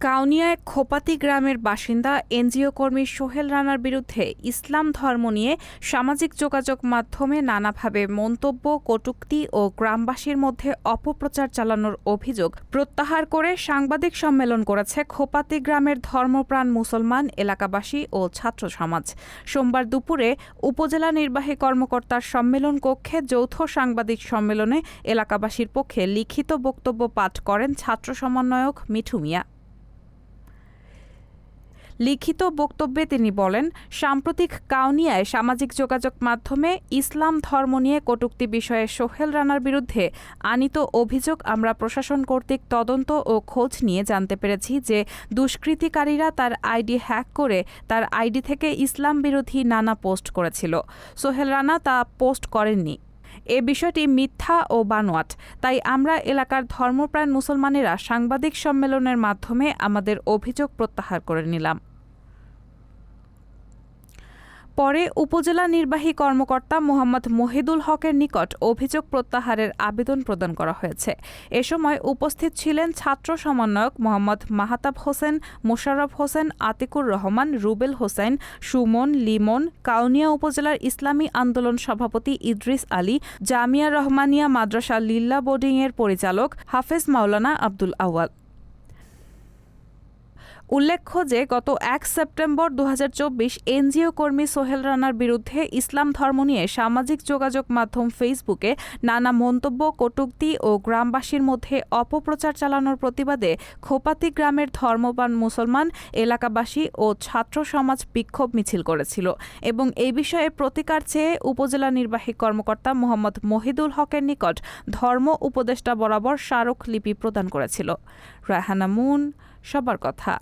কাউনিয়ায় খোপাতি গ্রামের বাসিন্দা এনজিও কর্মী সোহেল রানার বিরুদ্ধে ইসলাম ধর্ম নিয়ে সামাজিক যোগাযোগ মাধ্যমে নানাভাবে মন্তব্য, কটূক্তি ও গ্রামবাসীর মধ্যে অপপ্রচার চালানোর অভিযোগ প্রত্যাহার করে সাংবাদিক সম্মেলন করেছে খোপাতি গ্রামের ধর্মপ্রাণ মুসলমান, এলাকাবাসী ও ছাত্র সমাজ। সোমবার দুপুরে উপজেলা নির্বাহী কর্মকর্তার সম্মেলন কক্ষে যৌথ সাংবাদিক সম্মেলনে এলাকাবাসীর পক্ষে লিখিত বক্তব্য পাঠ করেন ছাত্র সমন্বয়ক মিঠু মিয়া। লিখিত বক্তব্যে তিনি বলেন, সাম্প্রতিক কাউনিয়ায় সামাজিক যোগাযোগ মাধ্যমে ইসলাম ধর্ম নিয়ে কটূক্তি বিষয়ে সোহেল রানার বিরুদ্ধে আনীত অভিযোগ আমরা প্রশাসন কর্তৃক তদন্ত ও খোঁজ নিয়ে জানতে পেরেছি যে দুষ্কৃতিকারীরা তার আইডি হ্যাক করে তার আইডি থেকে ইসলাম বিরোধী নানা পোস্ট করেছিল। সোহেল রানা তা পোস্ট করেননি। এ বিষয়টি মিথ্যা ও বানোয়াট। তাই আমরা এলাকার ধর্মপ্রাণ মুসলমানেরা সাংবাদিক সম্মেলনের মাধ্যমে আমাদের অভিযোগ প্রত্যাহার করে নিলাম। পরে উপজেলা নির্বাহী কর্মকর্তা মোহাম্মদ মহিদুল হকের নিকট অভিযোগ প্রত্যাহারের আবেদন প্রদান করা হয়েছে। এ সময় উপস্থিত ছিলেন ছাত্র সমন্বয়ক মোহাম্মদ মাহতাব হোসেন, মোশাররফ হোসেন, আতিকুর রহমান, রুবেল হোসেন, সুমন, লিমন, কাউনিয়া উপজেলার ইসলামী আন্দোলন সভাপতি ইদ্রিস আলী, জামিয়া রহমানিয়া মাদ্রাসা লিল্লা বোর্ডিংয়ের পরিচালক হাফেজ মাওলানা আব্দুল আউয়াল। উল্লেখ্য যে গত ১ সেপ্টেম্বর ২০২৪ এনজিও কর্মী সোহেল রানার বিরুদ্ধে ইসলাম ধর্ম নিয়ে সামাজিক যোগাযোগ মাধ্যম ফেসবুকে নানা মন্তব্য, কটূক্তি ও গ্রামবাসীর মধ্যে অপপ্রচার চালানোর প্রতিবাদে খোপাতি গ্রামের ধর্মপ্রাণ মুসলমান, এলাকাবাসী ও ছাত্র সমাজ বিক্ষোভ মিছিল করেছিল এবং এই বিষয়ে প্রতিকার চেয়ে উপজেলা নির্বাহী কর্মকর্তা মোহাম্মদ মহিদুল হকের নিকট ধর্ম উপদেষ্টা বরাবর স্মারকলিপি প্রদান করেছিল। রায়হানা মুন, সবার কথা।